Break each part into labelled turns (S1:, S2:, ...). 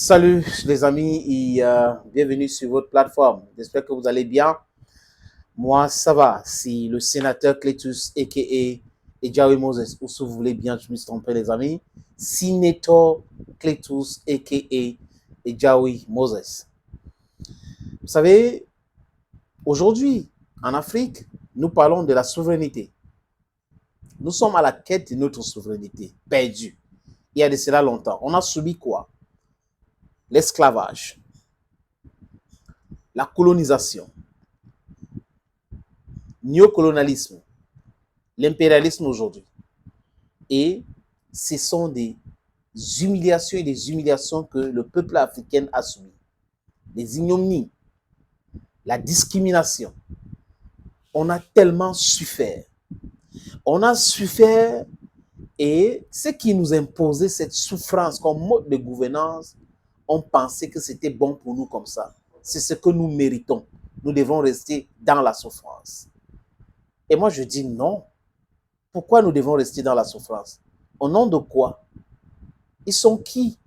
S1: Salut les amis et bienvenue sur votre plateforme. J'espère que vous allez bien. Moi, ça va. C'est le sénateur Cletus, a.k.a. Ejawi Moses. Ou si vous voulez bien, je me suis trompé les amis. Sénateur Cletus, a.k.a. Ejawi Moses. Vous savez, aujourd'hui, en Afrique, nous parlons de la souveraineté. Nous sommes à la quête de notre souveraineté perdue. Il y a de cela longtemps. On a subi quoi? L'esclavage, la colonisation, néocolonialisme, l'impérialisme aujourd'hui. Et ce sont des humiliations et des humiliations que le peuple africain a subies. Des ignominies, la discrimination. On a tellement souffert. On a souffert et ce qui nous imposait cette souffrance comme mode de gouvernance, on pensait que c'était bon pour nous comme ça. C'est ce que nous méritons. Nous devons rester dans la souffrance. Et moi, je dis non. Pourquoi nous devons rester dans la souffrance? Au nom de quoi? Ils sont qui?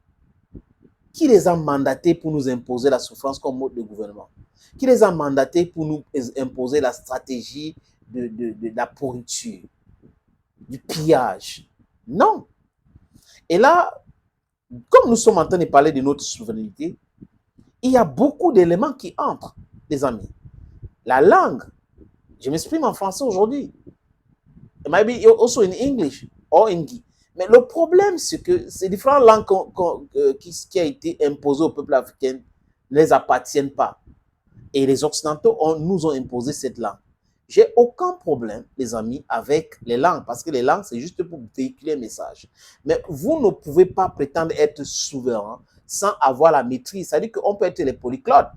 S1: Qui les a mandatés pour nous imposer la souffrance comme mode de gouvernement? Qui les a mandatés pour nous imposer la stratégie de la pourriture, du pillage? Non. Et là, comme nous sommes en train de parler de notre souveraineté, il y a beaucoup d'éléments qui entrent, les amis. La langue, je m'exprime en français aujourd'hui. It might be also in English or in Guy. Mais le problème, c'est que ces différentes langues qui a été imposées au peuple africain ne les appartiennent pas. Et les Occidentaux nous ont imposé cette langue. J'ai aucun problème, les amis, avec les langues, parce que les langues, c'est juste pour véhiculer un message. Mais vous ne pouvez pas prétendre être souverain sans avoir la maîtrise. C'est-à-dire qu'on peut être les polyglottes.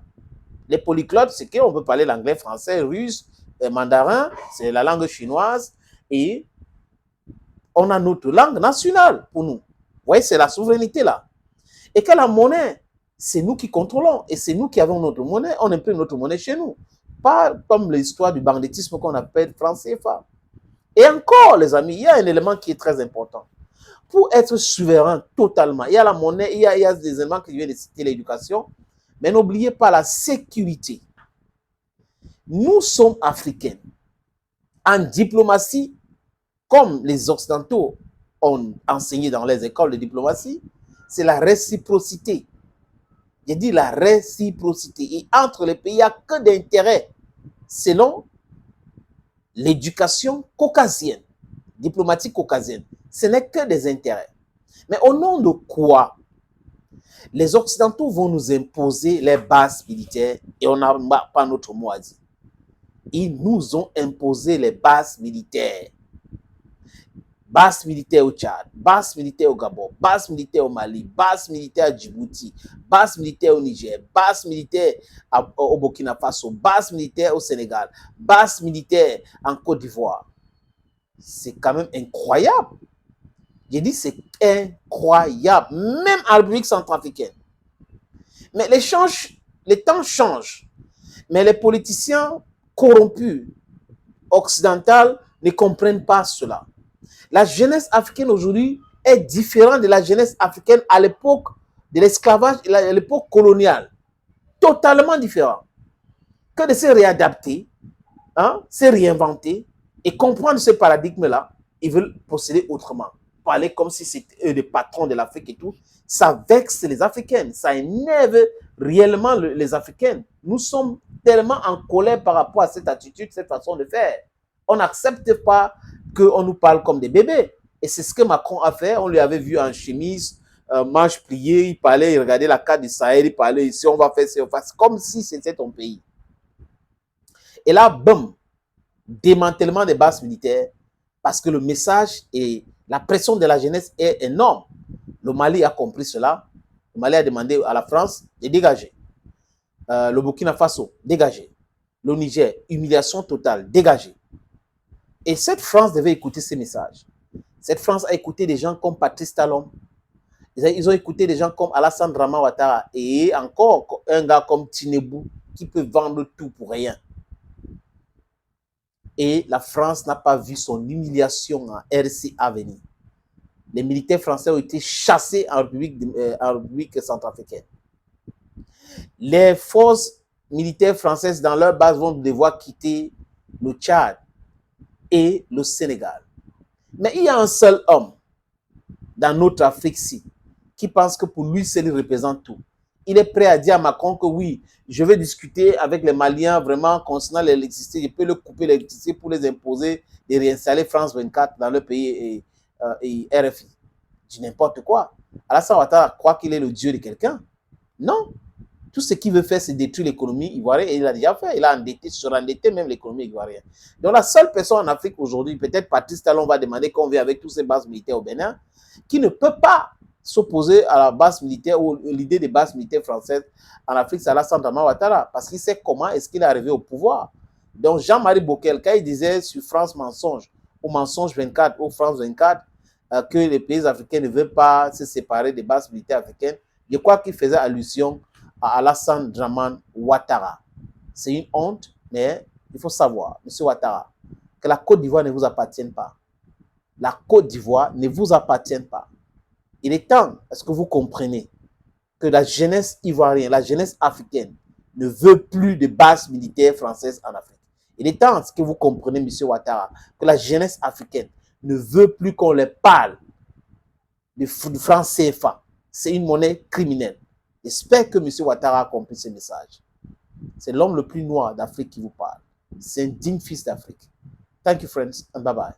S1: Les polyglottes, c'est qu'on peut parler l'anglais, français, russe, mandarin, c'est la langue chinoise, et on a notre langue nationale pour nous. Vous voyez, c'est la souveraineté là. Et que la monnaie, c'est nous qui contrôlons. Et c'est nous qui avons notre monnaie. On imprime notre monnaie chez nous. Pas comme l'histoire du banditisme qu'on appelle franc CFA. Et encore, les amis, il y a un élément qui est très important. Pour être souverain totalement, il y a la monnaie, il y a des éléments que je viens de citer, l'éducation. Mais n'oubliez pas la sécurité. Nous sommes africains. En diplomatie, comme les Occidentaux ont enseigné dans les écoles de diplomatie, c'est la réciprocité. J'ai dit la réciprocité. Et entre les pays, il n'y a que d'intérêt selon l'éducation caucasienne, diplomatique caucasienne. Ce n'est que des intérêts. Mais au nom de quoi les Occidentaux vont nous imposer les bases militaires et on n'a pas notre mot à dire. Ils nous ont imposé les bases militaires. Base militaire au Tchad, base militaire au Gabon, base militaire au Mali, base militaire à Djibouti, base militaire au Niger, base militaire au Burkina Faso, base militaire au Sénégal, base militaire en Côte d'Ivoire. C'est quand même incroyable. J'ai dit c'est incroyable, même en République centrafricaine. Mais les temps changent. Mais les politiciens corrompus occidentaux ne comprennent pas cela. La jeunesse africaine aujourd'hui est différente de la jeunesse africaine à l'époque de l'esclavage et à l'époque coloniale. Totalement différent. Que de se réadapter, se réinventer et comprendre ce paradigme-là, ils veulent procéder autrement. Parler comme si c'était eux les patrons de l'Afrique et tout. Ça vexe les Africains. Ça énerve réellement les Africains. Nous sommes tellement en colère par rapport à cette attitude, cette façon de faire. On n'accepte pas qu'on nous parle comme des bébés. Et c'est ce que Macron a fait. On lui avait vu en chemise, manche pliée, il parlait, il regardait la carte du Sahel, il parlait ici, on va faire ça, on va faire ça, comme si c'était ton pays. Et là, boum, démantèlement des bases militaires, parce que le message et la pression de la jeunesse est énorme. Le Mali a compris cela. Le Mali a demandé à la France de dégager. Le Burkina Faso, dégager. Le Niger, humiliation totale, dégager. Et cette France devait écouter ces messages. Cette France a écouté des gens comme Patrice Talon. Ils ont écouté des gens comme Alassane Draman Ouattara et encore un gars comme Tinubu qui peut vendre tout pour rien. Et la France n'a pas vu son humiliation en RCA venir. Les militaires français ont été chassés en République centrafricaine. Les forces militaires françaises dans leur base vont devoir quitter le Tchad et le Sénégal. Mais il y a un seul homme dans notre Afrique-ci qui pense que pour lui, seul, il représente tout. Il est prêt à dire à Macron que oui, je vais discuter avec les Maliens vraiment concernant l'électricité. Je peux leur couper l'électricité pour les imposer de réinstaller France 24 dans le pays et RFI. Du n'importe quoi. Alassane Ouattara croit qu'il est le dieu de quelqu'un. Non. Tout ce qu'il veut faire, c'est détruire l'économie ivoirienne. Et il a déjà fait. Il a endetté, surendetté même l'économie ivoirienne. Donc la seule personne en Afrique aujourd'hui, peut-être Patrice Talon va demander qu'on vienne avec tous ces bases militaires au Bénin, qui ne peut pas s'opposer à la base militaire ou l'idée des bases militaires françaises en Afrique, c'est Alassane Ouattara, parce qu'il sait comment est-ce qu'il est arrivé au pouvoir. Donc Jean-Marie Bockel, quand il disait sur France Mensonge, ou Mensonge 24, ou France 24, que les pays africains ne veulent pas se séparer des bases militaires africaines, je crois qu'il faisait allusion à Alassane Dramane Ouattara. C'est une honte, mais il faut savoir, M. Ouattara, que la Côte d'Ivoire ne vous appartient pas. La Côte d'Ivoire ne vous appartient pas. Il est temps, est-ce que vous comprenez, que la jeunesse ivoirienne, la jeunesse africaine, ne veut plus de bases militaires françaises en Afrique. Il est temps, est-ce que vous comprenez, M. Ouattara, que la jeunesse africaine ne veut plus qu'on les parle du franc CFA. C'est une monnaie criminelle. J'espère que M. Ouattara a compris ce message. C'est l'homme le plus noir d'Afrique qui vous parle. C'est un digne fils d'Afrique. Thank you, friends, and bye-bye.